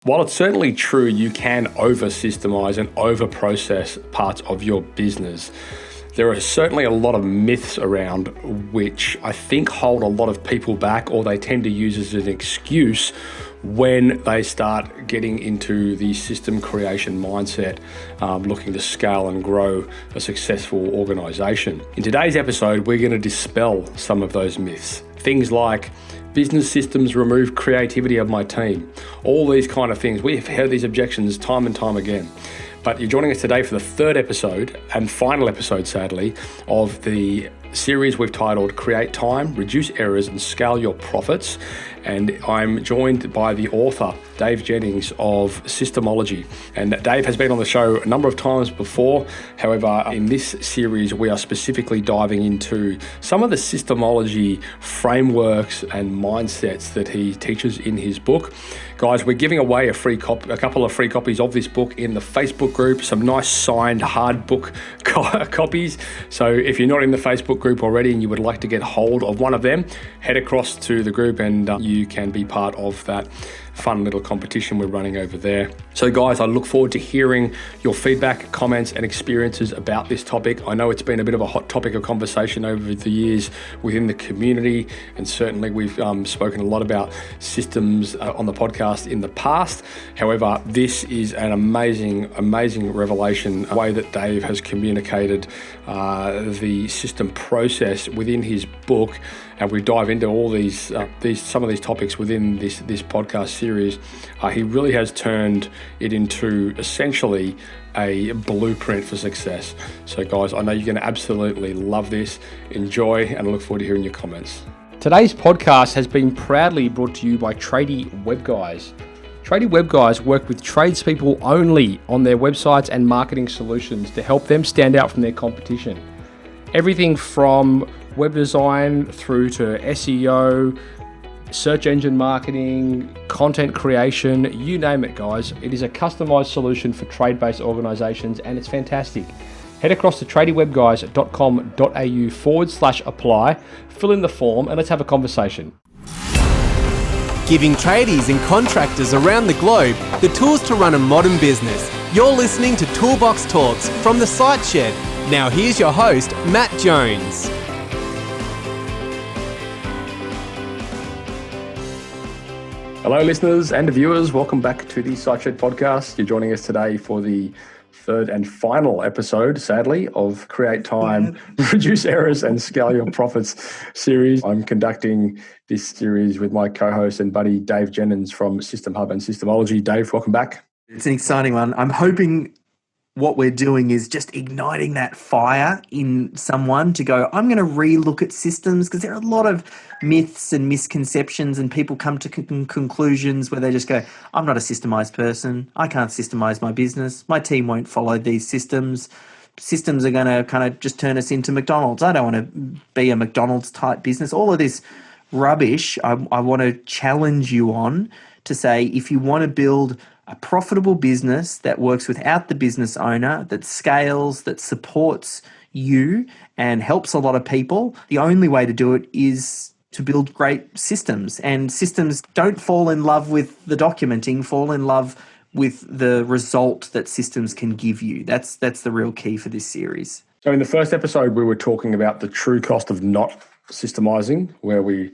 While it's certainly true you can over-systemize and over-process parts of your business, there are certainly a lot of myths around which I think hold a lot of people back, or they tend to use as an excuse when they start getting into the system creation mindset, looking to scale and grow a successful organization. In today's episode, we're going to dispel some of those myths. Things like business systems remove creativity of my team. All these kind of things. We've heard these objections time and time again. But you're joining us today for the third episode and final episode, sadly, of the series we've titled Create Time, Reduce Errors and Scale Your Profits. And I'm joined by the author, Dave Jennings of Systemology. And Dave has been on the show a number of times before. However, in this series, we are specifically diving into some of the Systemology frameworks and mindsets that he teaches in his book. Guys, we're giving away a couple of free copies of this book in the Facebook group, some nice signed hard book copies. So if you're not in the Facebook group already and you would like to get hold of one of them, head across to the group and you can be part of that fun little competition we're running over there. So guys, I look forward to hearing your feedback, comments and experiences about this topic. I know it's been a bit of a hot topic of conversation over the years within the community, and certainly we've spoken a lot about systems on the podcast in the past. However, this is an amazing revelation, the way that Dave has communicated the system process within his book. And we dive into all some of these topics within this podcast series. He really has turned it into essentially a blueprint for success. So guys, I know you're going to absolutely love this. Enjoy, and I look forward to hearing your comments. Today's podcast has been proudly brought to you by Tradie Web Guys. Tradie Web Guys work with tradespeople only on their websites and marketing solutions to help them stand out from their competition. Everything from web design through to SEO, search engine marketing, content creation, you name it, guys. It is a customized solution for trade-based organizations, and it's fantastic. Head across to tradiewebguys.com.au/apply, fill in the form, and let's have a conversation. Giving tradies and contractors around the globe the tools to run a modern business. You're listening to Toolbox Talks from the Site Shed. Now here's your host, Matt Jones. Hello listeners and viewers, welcome back to the Site Shed podcast. You're joining us today for the third and final episode, sadly, of Create Time, Reduce Errors and Scale Your Profits series. I'm conducting this series with my co-host and buddy Dave Jennings from System Hub and Systemology. Dave, welcome back. It's an exciting one. I'm hoping what we're doing is just igniting that fire in someone to go, I'm going to re-look at systems, because there are a lot of myths and misconceptions, and people come to conclusions where they just go, I'm not a systemized person. I can't systemize my business. My team won't follow these systems. Systems are going to kind of just turn us into McDonald's. I don't want to be a McDonald's type business. All of this rubbish, I want to challenge you on to say, if you want to build a profitable business that works without the business owner, that scales, that supports you and helps a lot of people, the only way to do it is to build great systems. And systems don't fall in love with the documenting, fall in love with the result that systems can give you. That's the real key for this series. So in the first episode, we were talking about the true cost of not systemizing, where we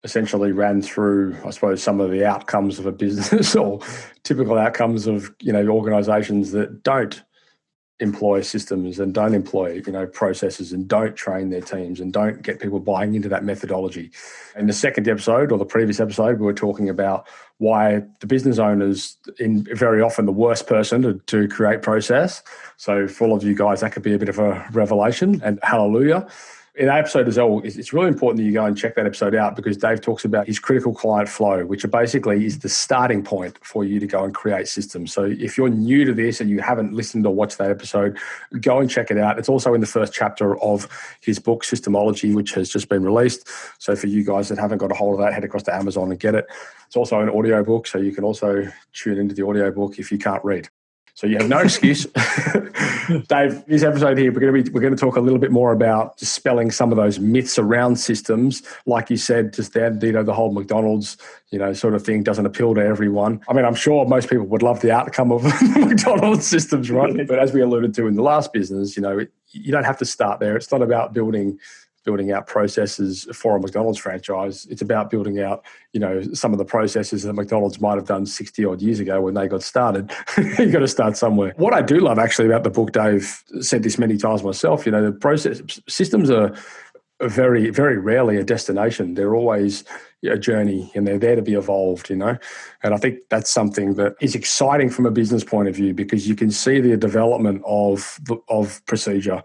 essentially ran through, I suppose, some of the outcomes of a business or typical outcomes of, organizations that don't employ systems and don't employ, processes and don't train their teams and don't get people buying into that methodology. In the second episode, or the previous episode, we were talking about why the business owner's very often the worst person to create process. So for all of you guys, that could be a bit of a revelation, and hallelujah. In that episode as well, it's really important that you go and check that episode out, because Dave talks about his critical client flow, which basically is the starting point for you to go and create systems. So if you're new to this and you haven't listened or watched that episode, go and check it out. It's also in the first chapter of his book, Systemology, which has just been released. So for you guys that haven't got a hold of that, head across to Amazon and get it. It's also an audio book, so you can also tune into the audio book if you can't read. So you have no excuse. Dave, this episode here, we're going to talk a little bit more about dispelling some of those myths around systems. Like you said, just then, the whole McDonald's, sort of thing doesn't appeal to everyone. I mean, I'm sure most people would love the outcome of McDonald's systems, right? But as we alluded to in the last business, you don't have to start there. It's not about building out processes for a McDonald's franchise. It's about building out, some of the processes that McDonald's might have done 60 odd years ago when they got started. You've got to start somewhere. What I do love actually about the book, Dave, said this many times myself, the process systems are very, very rarely a destination. They're always a journey, and they're there to be evolved, And I think that's something that is exciting from a business point of view, because you can see the development of procedure.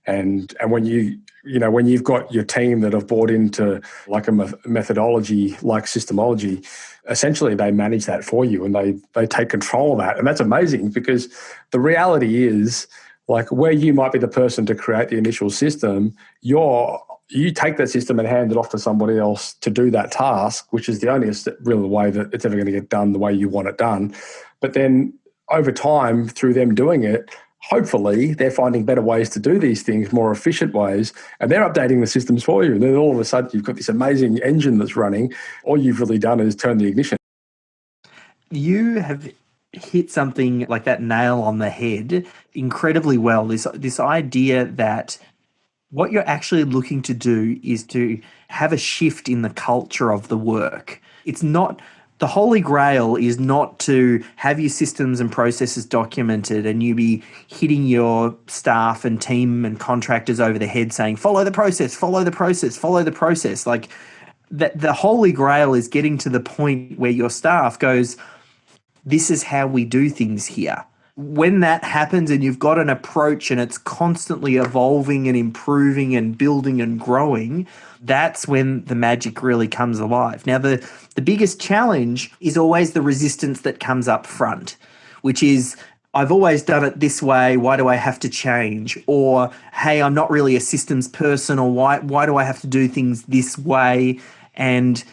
And when when you've got your team that have bought into like a methodology like systemology, essentially they manage that for you, and they take control of that. And that's amazing, because the reality is, like, where you might be the person to create the initial system, you take that system and hand it off to somebody else to do that task, which is the only real way that it's ever going to get done the way you want it done. But then over time, through them doing it, hopefully they're finding better ways to do these things, more efficient ways, and they're updating the systems for you. And then all of a sudden you've got this amazing engine that's running. All you've really done is turn the ignition. You have hit something like that nail on the head incredibly well. This idea that what you're actually looking to do is to have a shift in the culture of the work. It's not... The holy grail is not to have your systems and processes documented and you be hitting your staff and team and contractors over the head saying, follow the process, follow the process, follow the process. Like, the holy grail is getting to the point where your staff goes, this is how we do things here. When that happens and you've got an approach and it's constantly evolving and improving and building and growing, that's when the magic really comes alive. Now, the biggest challenge is always the resistance that comes up front, which is, I've always done it this way, why do I have to change? Or, hey, I'm not really a systems person, or why do I have to do things this way? And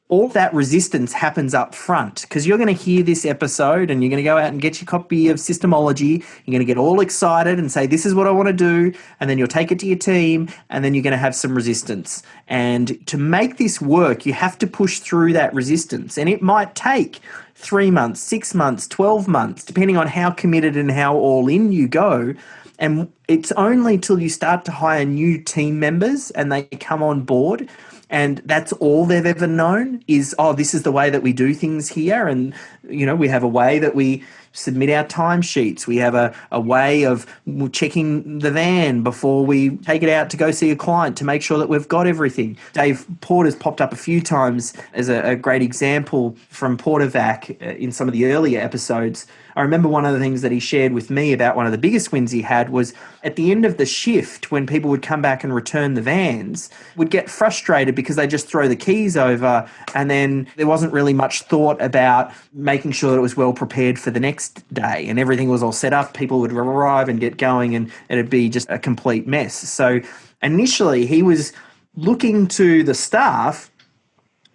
all that resistance happens up front, because you're going to hear this episode and you're going to go out and get your copy of Systemology. You're going to get all excited and say, this is what I want to do. And then you'll take it to your team, and then you're going to have some resistance. And to make this work, you have to push through that resistance. And it might take 3 months, 6 months, 12 months, depending on how committed and how all in you go. And it's only till you start to hire new team members and they come on board, and that's all they've ever known is, this is the way that we do things here. And, we have a way that we submit our timesheets. We have a way of checking the van before we take it out to go see a client to make sure that we've got everything. Dave Porter's popped up a few times as a great example from Portervac in some of the earlier episodes. I remember one of the things that he shared with me about one of the biggest wins he had was at the end of the shift, when people would come back and return the vans, would get frustrated because they just throw the keys over, and then there wasn't really much thought about making sure that it was well prepared for the next day and everything was all set up. People would arrive and get going and it'd be just a complete mess. So initially he was looking to the staff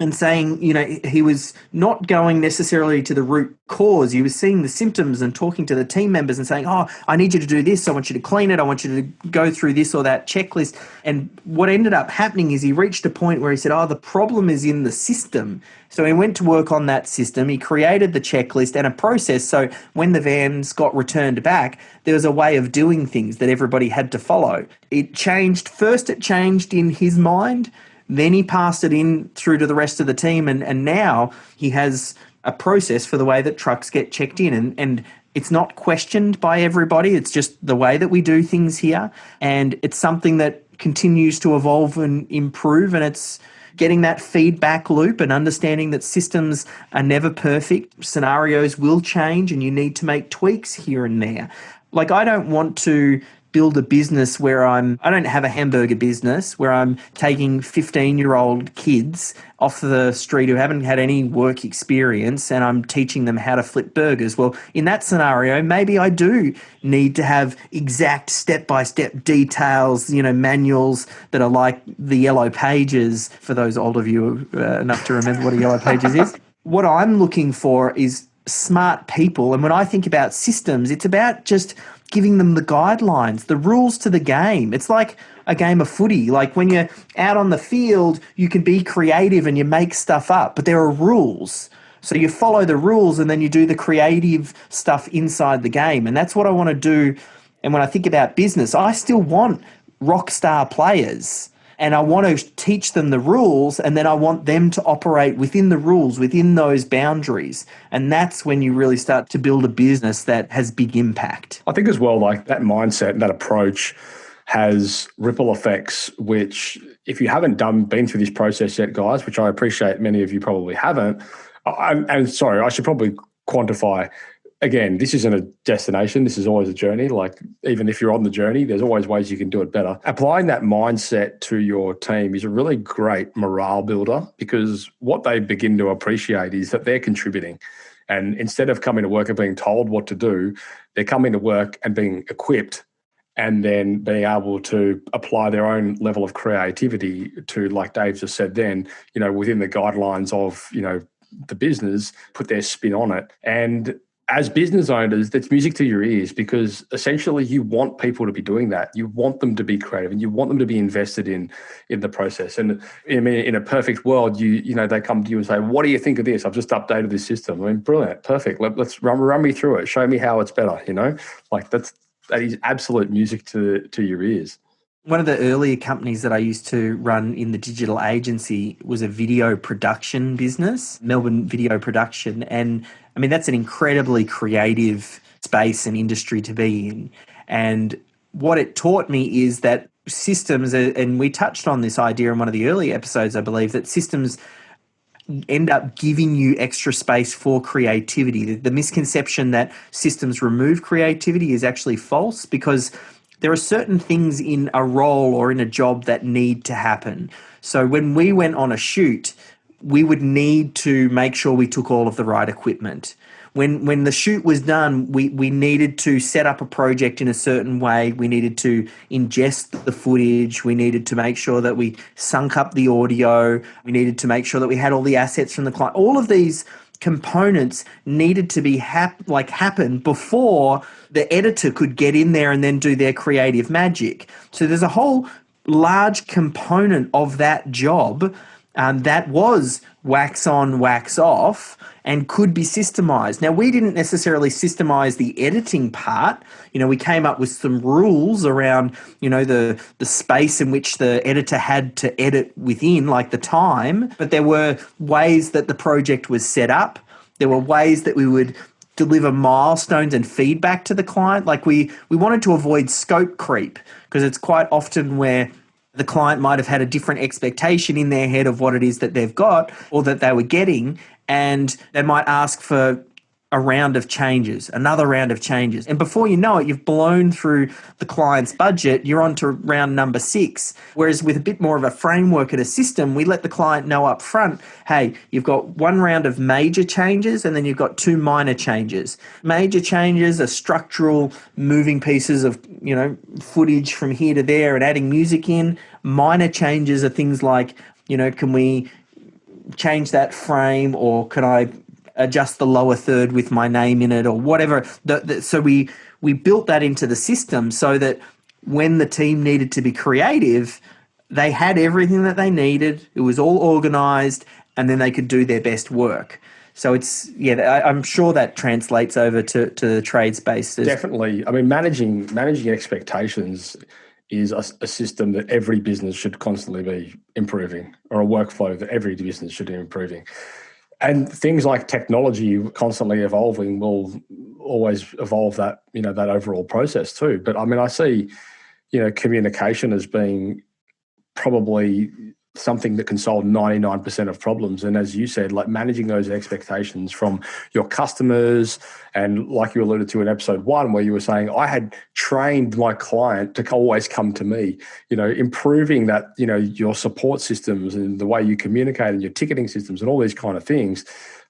and saying, he was not going necessarily to the root cause. He was seeing the symptoms and talking to the team members and saying, I need you to do this. I want you to clean it. I want you to go through this or that checklist. And what ended up happening is he reached a point where he said, the problem is in the system. So he went to work on that system. He created the checklist and a process. So when the vans got returned back, there was a way of doing things that everybody had to follow. It changed in his mind. Then he passed it in through to the rest of the team, and now he has a process for the way that trucks get checked in. And it's not questioned by everybody. It's just the way that we do things here. And it's something that continues to evolve and improve, and it's getting that feedback loop and understanding that systems are never perfect. Scenarios will change and you need to make tweaks here and there. Like, I don't want to build a business where I don't have a hamburger business where I'm taking 15-year-old kids off the street who haven't had any work experience and I'm teaching them how to flip burgers. Well, in that scenario, maybe I do need to have exact step-by-step details, manuals that are like the Yellow Pages, for those old of you enough to remember what a Yellow Pages is. What I'm looking for is smart people. And when I think about systems, it's about just giving them the guidelines, the rules to the game. It's like a game of footy. Like when you're out on the field, you can be creative and you make stuff up, but there are rules. So you follow the rules and then you do the creative stuff inside the game. And that's what I want to do. And when I think about business, I still want rock star players. And I want to teach them the rules, and then I want them to operate within the rules, within those boundaries. And that's when you really start to build a business that has big impact. I think as well, like that mindset and that approach has ripple effects, which if you haven't been through this process yet, guys, which I appreciate many of you probably haven't, and sorry, I should probably quantify. Again, this isn't a destination. This is always a journey. Like even if you're on the journey, there's always ways you can do it better. Applying that mindset to your team is a really great morale builder, because what they begin to appreciate is that they're contributing. And instead of coming to work and being told what to do, they're coming to work and being equipped, and then being able to apply their own level of creativity to, like Dave just said then, within the guidelines of, the business, put their spin on it. And as business owners, that's music to your ears, because essentially you want people to be doing that. You want them to be creative and you want them to be invested in the process. And I mean, in a perfect world, they come to you and say, "What do you think of this? I've just updated this system." I mean, brilliant, perfect. Let's run me through it. Show me how it's better. Like that is absolute music to your ears. One of the earlier companies that I used to run in the digital agency was a video production business, Melbourne Video Production. And I mean, that's an incredibly creative space and industry to be in. And what it taught me is that systems, and we touched on this idea in one of the early episodes, I believe, that systems end up giving you extra space for creativity. The misconception that systems remove creativity is actually false, because there are certain things in a role or in a job that need to happen. So when we went on a shoot, we would need to make sure we took all of the right equipment. When the shoot was done, we needed to set up a project in a certain way. We needed to ingest the footage. We needed to make sure that we sunk up the audio. We needed to make sure that we had all the assets from the client. All of these components needed to be happen before the editor could get in there and then do their creative magic. So there's a whole large component of that job that was wax on, wax off, and could be systemized. Now, we didn't necessarily systemize the editing part. We came up with some rules around, the space in which the editor had to edit within, like the time. But there were ways that the project was set up. There were ways that we would deliver milestones and feedback to the client. Like we wanted to avoid scope creep, because it's quite often where the client might have had a different expectation in their head of what it is that they've got or that they were getting, and they might ask for a round of changes, another round of changes. And before you know it, you've blown through the client's budget, you're on to round number 6. Whereas with a bit more of a framework and a system, we let the client know up front, hey, you've got one round of major changes and then you've got 2 minor changes. Major changes are structural, moving pieces of, footage from here to there and adding music in. Minor changes are things like, can we change that frame, or can I adjust the lower third with my name in it, or whatever. So we built that into the system so that when the team needed to be creative, they had everything that they needed. It was all organized, and then they could do their best work. So I'm sure that translates over to the trade space. Definitely. I mean, managing expectations is a system that every business should constantly be improving, or a workflow that every business should be improving. And things like technology constantly evolving will always evolve that, that overall process too. But I mean, I see, communication as being probably something that can solve 99% of problems. And as you said, like managing those expectations from your customers, and like you alluded to in episode 1, where you were saying, I had trained my client to always come to me, improving that, your support systems and the way you communicate and your ticketing systems and all these kind of things,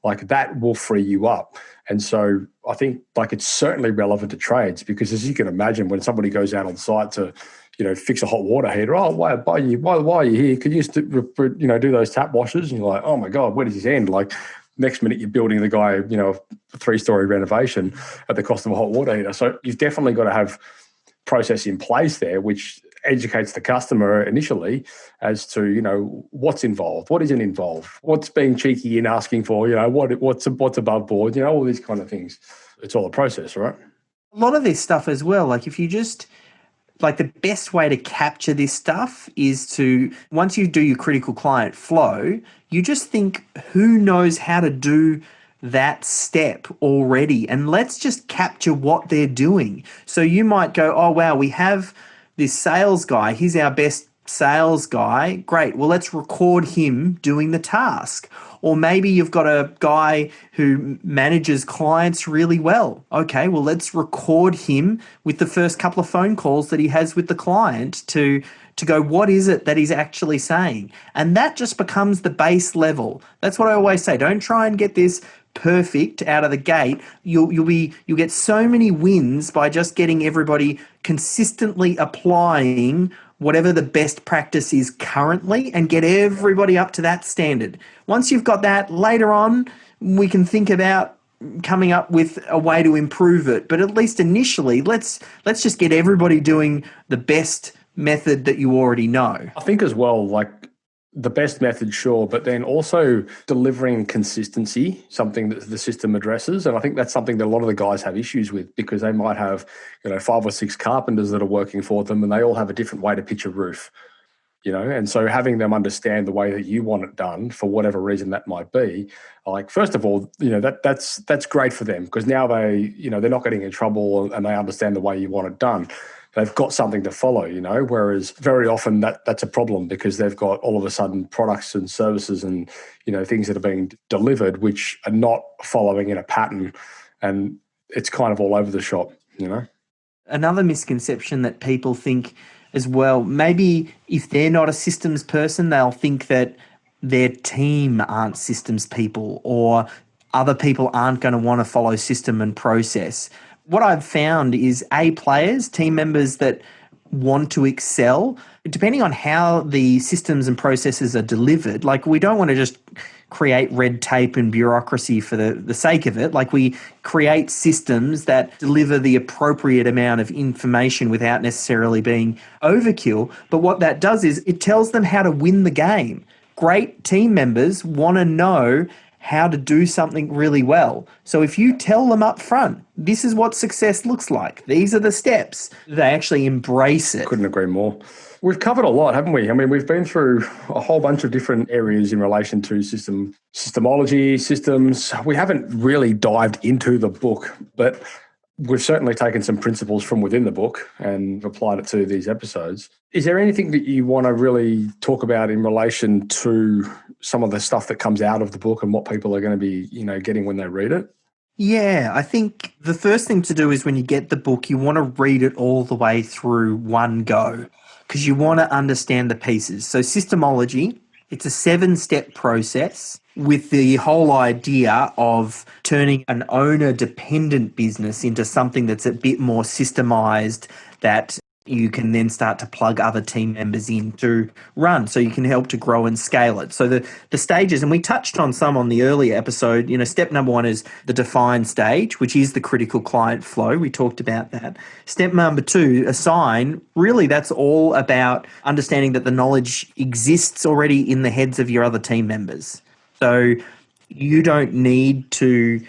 like that will free you up. And so I think like it's certainly relevant to trades, because as you can imagine, when somebody goes out on site to, fix a hot water heater. Oh, why are you here? Could you do those tap washers? And you're like, oh my God, where does this end? Like, next minute you're building the guy, a 3-story renovation at the cost of a hot water heater. So you've definitely got to have process in place there, which educates the customer initially as to, what's involved, what isn't involved, what's being cheeky in asking for, what's above board, all these kind of things. It's all a process, right? A lot of this stuff as well, like if you just, like the best way to capture this stuff is to, once you do your critical client flow, you just think, who knows how to do that step already? And let's just capture what they're doing. So you might go, oh, wow, we have this sales guy. He's our best sales guy. Great. Well, let's record him doing the task. Or maybe you've got a guy who manages clients really well. Okay, well, let's record him with the first couple of phone calls that he has with the client to go, what is it that he's actually saying? And that just becomes the base level. That's what I always say. Don't try and get this perfect out of the gate. You'll get so many wins by just getting everybody consistently applying whatever the best practice is currently and get everybody up to that standard. Once you've got that, later on, we can think about coming up with a way to improve it. But at least initially, let's just get everybody doing the best method that you already know. I think as well, like the best method, sure, but then also delivering consistency, something that the system addresses. And I think that's something that a lot of the guys have issues with, because they might have, 5 or 6 carpenters that are working for them and they all have a different way to pitch a roof, and so having them understand the way that you want it done for whatever reason that might be, like, first of all, that's great for them, because now they, they're not getting in trouble and they understand the way you want it done. They've got something to follow, whereas very often that's a problem, because they've got all of a sudden products and services and, things that are being delivered which are not following in a pattern, and it's kind of all over the shop, Another misconception that people think as well, maybe if they're not a systems person, they'll think that their team aren't systems people, or other people aren't going to want to follow system and process. What I've found is players, team members that want to excel, depending on how the systems and processes are delivered. Like, we don't want to just create red tape and bureaucracy for the sake of it. Like, we create systems that deliver the appropriate amount of information without necessarily being overkill. But what that does is it tells them how to win the game. Great team members want to know how to do something really well. So if you tell them up front, this is what success looks like, these are the steps, they actually embrace it. Couldn't agree more. We've covered a lot, haven't we? I mean, we've been through a whole bunch of different areas in relation to systemology, systems. We haven't really dived into the book, but we've certainly taken some principles from within the book and applied it to these episodes. Is there anything that you want to really talk about in relation to some of the stuff that comes out of the book and what people are going to be, getting when they read it? Yeah, I think the first thing to do is when you get the book, you want to read it all the way through one go, because you want to understand the pieces. So systemology, it's a 7-step process with the whole idea of turning an owner-dependent business into something that's a bit more systemized, that you can then start to plug other team members in to run, so you can help to grow and scale it. So the stages, and we touched on some on the earlier episode, step number 1 is the define stage, which is the critical client flow. We talked about that. Step number 2, assign. Really, that's all about understanding that the knowledge exists already in the heads of your other team members. So you don't need to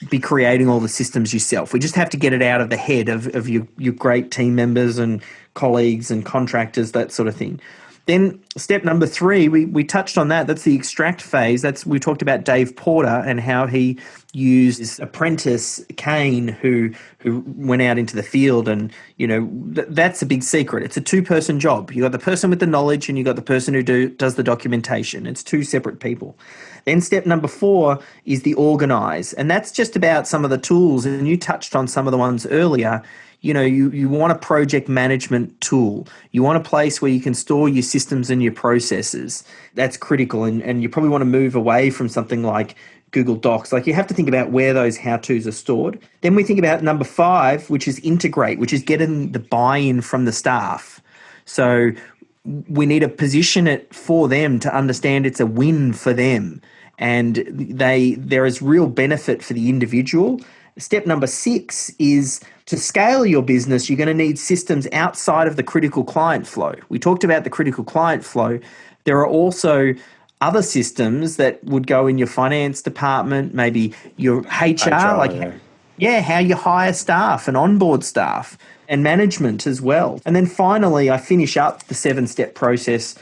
be creating all the systems yourself. We just have to get it out of the head of your great team members and colleagues and contractors, that sort of thing. Then step number 3, we touched on that. That's the extract phase. We talked about Dave Porter and how he used his apprentice, Kane, who went out into the field, and, that's a big secret. It's a 2-person job. You got the person with the knowledge and you got the person who does the documentation. It's 2 separate people. Then step number 4 is the organize. And that's just about some of the tools. And you touched on some of the ones earlier. You want a project management tool. You want a place where you can store your systems and your processes. That's critical. And you probably want to move away from something like Google Docs. Like, you have to think about where those how-tos are stored. Then we think about number 5, which is integrate, which is getting the buy-in from the staff. So we need to position it for them to understand it's a win for them. and there is real benefit for the individual. Step number 6 is to scale your business, you're going to need systems outside of the critical client flow. We talked about the critical client flow. There are also other systems that would go in your finance department, maybe your HR, how you hire staff and onboard staff and management as well. And then finally, I finish up the 7-step process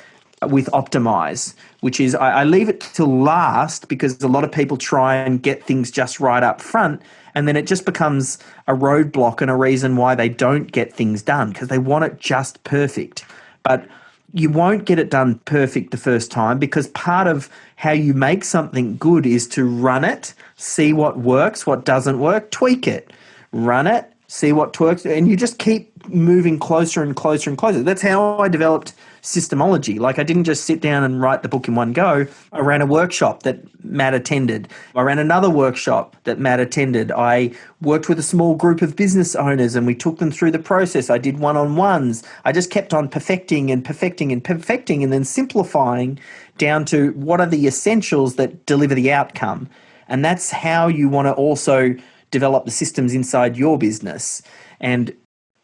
with Optimize, which is I leave it till last because a lot of people try and get things just right up front, and then it just becomes a roadblock and a reason why they don't get things done because they want it just perfect. But you won't get it done perfect the first time because part of how you make something good is to run it, see what works, what doesn't work, tweak it, run it, see what works, and you just keep moving closer and closer and closer. That's how I developed Systemology. Like, I didn't just sit down and write the book in one go. I ran a workshop that Matt attended. I ran another workshop that Matt attended. I worked with a small group of business owners and we took them through the process. I did one-on-ones. I just kept on perfecting and then simplifying down to what are the essentials that deliver the outcome. And that's how you want to also develop the systems inside your business. And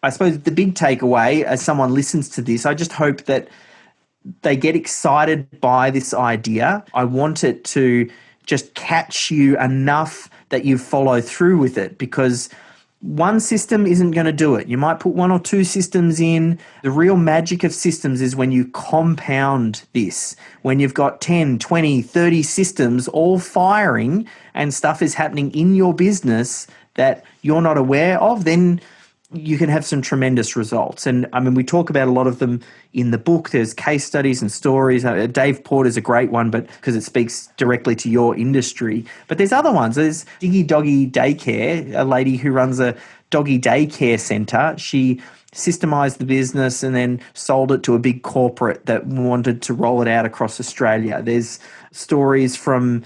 I suppose the big takeaway as someone listens to this, I just hope that they get excited by this idea. I want it to just catch you enough that you follow through with it, because one system isn't going to do it. You might put 1 or 2 systems in. The real magic of systems is when you compound this, when you've got 10, 20, 30 systems all firing and stuff is happening in your business that you're not aware of, then you can have some tremendous results. And I mean, we talk about a lot of them in the book. There's case studies and stories. Dave Porter's a great one, but because it speaks directly to your industry. But there's other ones. There's Diggy Doggy Daycare, a lady who runs a doggy daycare centre. She systemized the business and then sold it to a big corporate that wanted to roll it out across Australia. There's stories from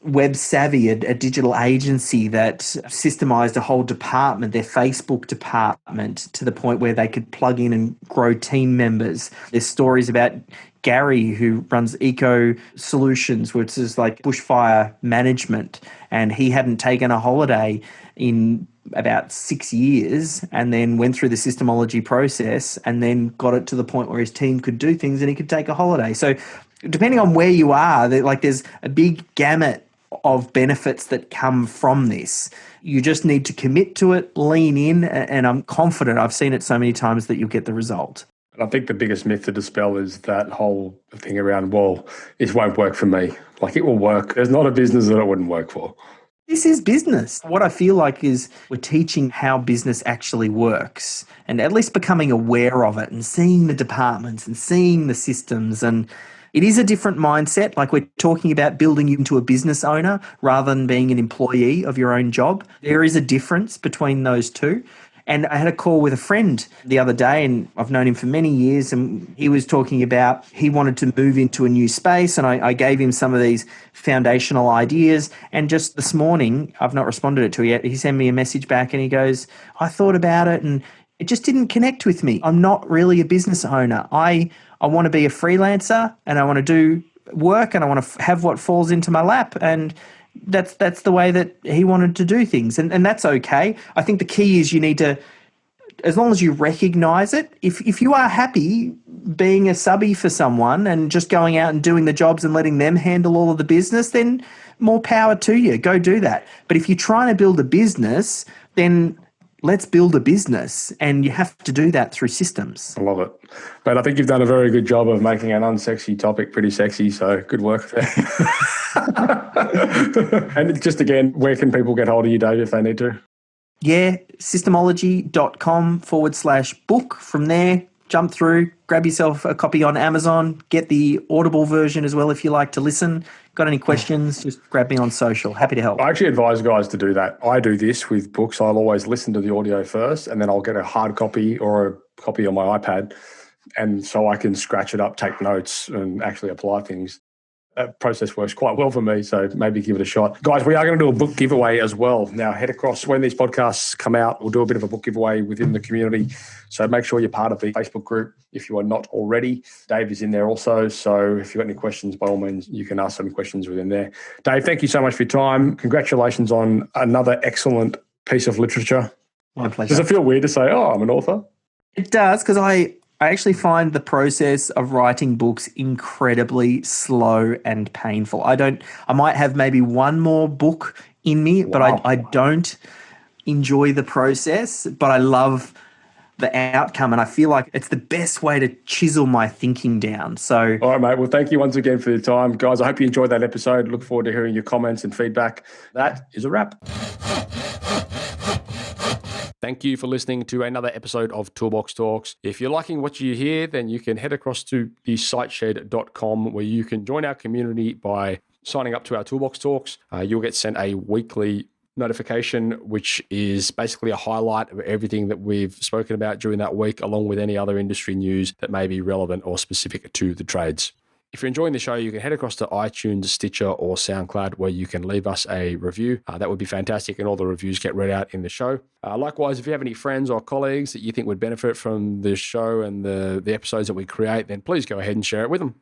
Web Savvy, a digital agency that systemized a whole department, their Facebook department, to the point where they could plug in and grow team members. There's stories about Gary, who runs Eco Solutions, which is like bushfire management, and he hadn't taken a holiday in about 6 years and then went through the Systemology process and then got it to the point where his team could do things and he could take a holiday. So depending on where you are, there's a big gamut of benefits that come from this. You just need to commit to it, lean in, and I'm confident, I've seen it so many times, that you'll get the result. I think the biggest myth to dispel is that whole thing around, well, it won't work for me. Like, it will work. There's not a business that it wouldn't work for. This is business. What I feel like is we're teaching how business actually works and at least becoming aware of it and seeing the departments and seeing the systems. And it is a different mindset. Like, we're talking about building you into a business owner rather than being an employee of your own job. There is a difference between those two. And I had a call with a friend the other day, and I've known him for many years, and he was talking about he wanted to move into a new space, and I gave him some of these foundational ideas. And just this morning, I've not responded it to yet, he sent me a message back and he goes, I thought about it and it just didn't connect with me. I'm not really a business owner. I want to be a freelancer and I want to do work and I want to have what falls into my lap. And that's the way that he wanted to do things. And that's okay. I think the key is you need to, as long as you recognize it, if you are happy being a subby for someone and just going out and doing the jobs and letting them handle all of the business, then more power to you. Go do that. But if you're trying to build a business, then let's build a business, and you have to do that through systems. I love it. But I think you've done a very good job of making an unsexy topic pretty sexy, so good work there. And just again, where can people get hold of you, Dave, if they need to? Yeah, systemology.com/book. From there, jump through, grab yourself a copy on Amazon, get the Audible version as well if you like to listen. Got any questions, just grab me on social. Happy to help. I actually advise guys to do that. I do this with books. I'll always listen to the audio first, and then I'll get a hard copy or a copy on my iPad, and so I can scratch it up, take notes, and actually apply things. that process works quite well for me. So maybe give it a shot. Guys, we are going to do a book giveaway as well. Now, head across when these podcasts come out. We'll do a bit of a book giveaway within the community. So make sure you're part of the Facebook group if you are not already. Dave is in there also. So if you've got any questions, by all means, you can ask some questions within there. Dave, thank you so much for your time. Congratulations on another excellent piece of literature. My pleasure. Does it feel weird to say, oh, I'm an author? It does, because I actually find the process of writing books incredibly slow and painful. I might have maybe one more book in me, but I don't enjoy the process, but I love the outcome, and I feel like it's the best way to chisel my thinking down. So, all right, mate. Well, thank you once again for your time. Guys, I hope you enjoyed that episode. Look forward to hearing your comments and feedback. That is a wrap. Thank you for listening to another episode of Toolbox Talks. If you're liking what you hear, then you can head across to thesiteshed.com where you can join our community by signing up to our Toolbox Talks. You'll get sent a weekly notification, which is basically a highlight of everything that we've spoken about during that week, along with any other industry news that may be relevant or specific to the trades. If you're enjoying the show, you can head across to iTunes, Stitcher, or SoundCloud, where you can leave us a review. That would be fantastic, and all the reviews get read out in the show. Likewise, if you have any friends or colleagues that you think would benefit from the show and the episodes that we create, then please go ahead and share it with them.